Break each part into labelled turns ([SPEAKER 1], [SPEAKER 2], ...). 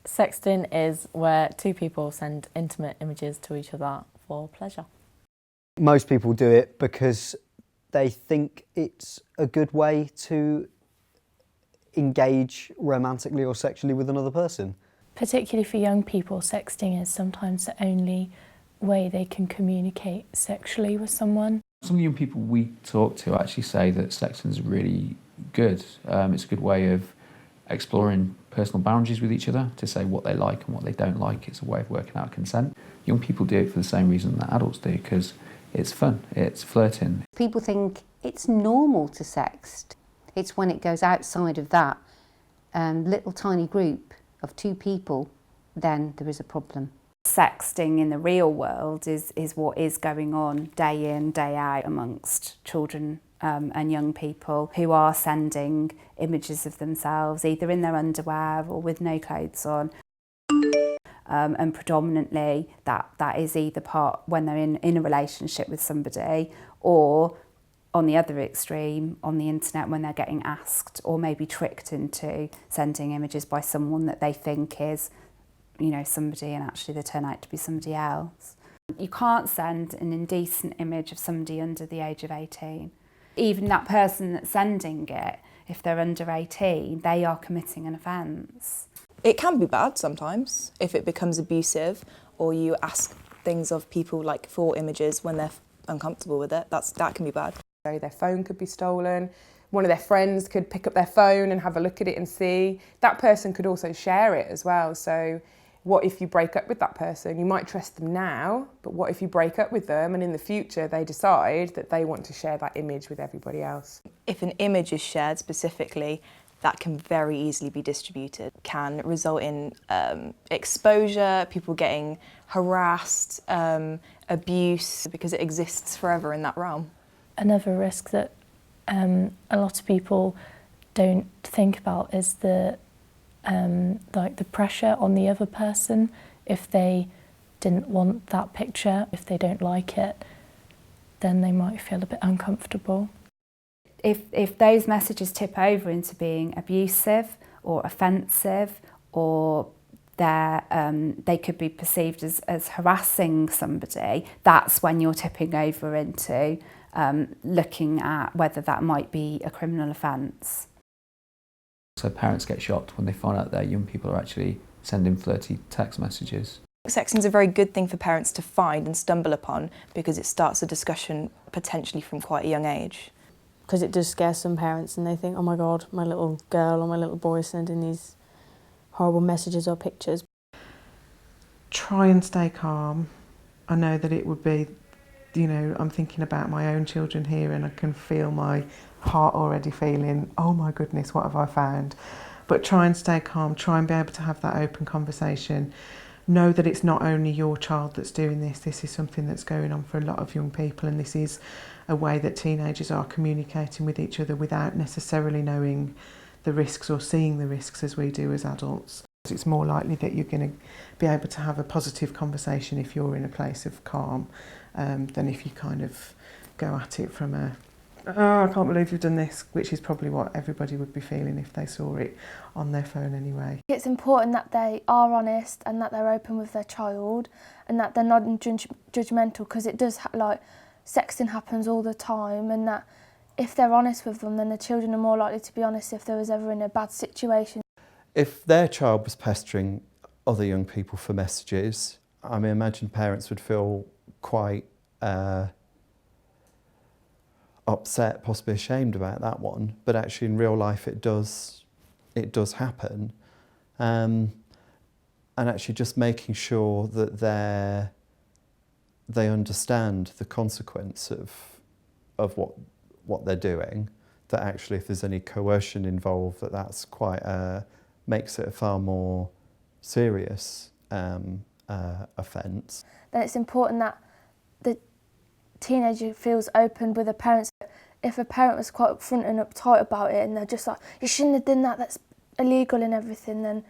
[SPEAKER 1] Sexting is where two people send intimate images to each other for pleasure.
[SPEAKER 2] Most people do it because they think it's a good way to engage romantically or sexually with another person.
[SPEAKER 3] Particularly for young people, sexting is sometimes the only way they can communicate sexually with someone.
[SPEAKER 4] Some young people we talk to actually say that sexting is really good. It's a good way of exploring personal boundaries with each other, to say what they like and what they don't like. It's a way of working out consent. Young people do it for the same reason that adults do, because it's fun, it's flirting.
[SPEAKER 5] People think it's normal to sext. It's when it goes outside of that little tiny group of two people, then there is a problem.
[SPEAKER 6] Sexting in the real world is what is going on day in, day out amongst children and young people who are sending images of themselves either in their underwear or with no clothes on. And predominantly that is either part when they're in a relationship with somebody, or on the other extreme, on the internet, when they're getting asked or maybe tricked into sending images by someone that they think is, you know, somebody, and actually they turn out to be somebody else. You can't send an indecent image of somebody under the age of 18. Even that person that's sending it, if they're under 18, they are committing an offence.
[SPEAKER 7] It can be bad sometimes if it becomes abusive, or you ask things of people like for images when they're uncomfortable with it. That can be bad.
[SPEAKER 8] So their phone could be stolen. One of their friends could pick up their phone and have a look at it and see. That person could also share it as well. So what if you break up with that person? You might trust them now, but what if you break up with them and in the future they decide that they want to share that image with everybody else?
[SPEAKER 7] If an image is shared specifically, that can very easily be distributed. Can result in exposure, people getting harassed, abuse, because it exists forever in that realm.
[SPEAKER 3] Another risk that a lot of people don't think about is the pressure on the other person. If they didn't want that picture, if they don't like it, then they might feel a bit uncomfortable.
[SPEAKER 6] If those messages tip over into being abusive or offensive, or they could be perceived as harassing somebody, that's when you're tipping over into looking at whether that might be a criminal offence.
[SPEAKER 4] So parents get shocked when they find out that young people are actually sending flirty text messages.
[SPEAKER 7] Sexting is a very good thing for parents to find and stumble upon, because it starts a discussion potentially from quite a young age.
[SPEAKER 9] Because it does scare some parents, and they think, oh my God, my little girl or my little boy is sending these horrible messages or pictures.
[SPEAKER 10] Try and stay calm. I know that it would be, you know, I'm thinking about my own children here, and I can feel my heart already feeling, oh my goodness, what have I found? But try and stay calm, try and be able to have that open conversation. Know that it's not only your child that's doing this is something that's going on for a lot of young people, and this is a way that teenagers are communicating with each other without necessarily knowing the risks or seeing the risks as we do as adults. It's more likely that you're going to be able to have a positive conversation if you're in a place of calm than if you kind of go at it from a, oh, I can't believe you've done this, which is probably what everybody would be feeling if they saw it on their phone anyway.
[SPEAKER 11] It's important that they are honest and that they're open with their child and that they're not judgmental, because it does, sexting happens all the time, and that if they're honest with them, then the children are more likely to be honest if they was ever in a bad situation.
[SPEAKER 12] If their child was pestering other young people for messages, I mean, imagine parents would feel quite upset, possibly ashamed about that one. But actually, in real life, it does happen, and actually just making sure that they understand the consequence of what they're doing. That actually, if there's any coercion involved, that's quite makes it a far more serious offence.
[SPEAKER 11] Then it's important that the teenager feels open with the parents. If a parent was quite upfront and uptight about it, and they're just like, you shouldn't have done that, that's illegal and everything, then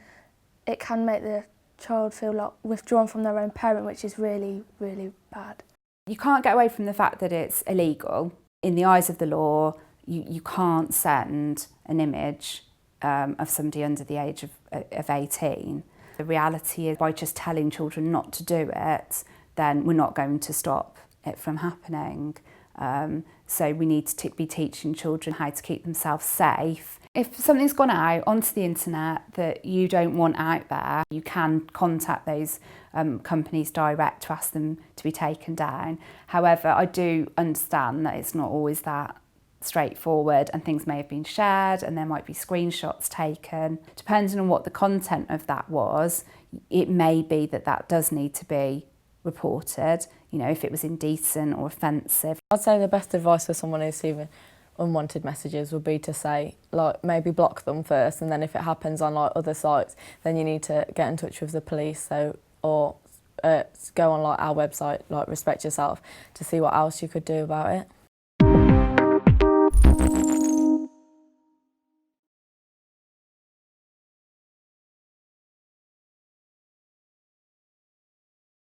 [SPEAKER 11] it can make the child feel like withdrawn from their own parent, which is really, really bad.
[SPEAKER 6] You can't get away from the fact that it's illegal. In the eyes of the law, you can't send an image of somebody under the age of 18. The reality is, by just telling children not to do it, then we're not going to stop it from happening. So we need to be teaching children how to keep themselves safe. If something's gone out onto the internet that you don't want out there, you can contact those companies direct to ask them to be taken down. However, I do understand that it's not always that straightforward, and things may have been shared and there might be screenshots taken. Depending on what the content of that was, it may be that that does need to be reported, you know, if it was indecent or offensive.
[SPEAKER 1] I'd say the best advice for someone who's receiving unwanted messages would be to say, like, maybe block them first, and then if it happens on like other sites, then you need to get in touch with the police, or go on like our website, like Respect Yourself, to see what else you could do about it.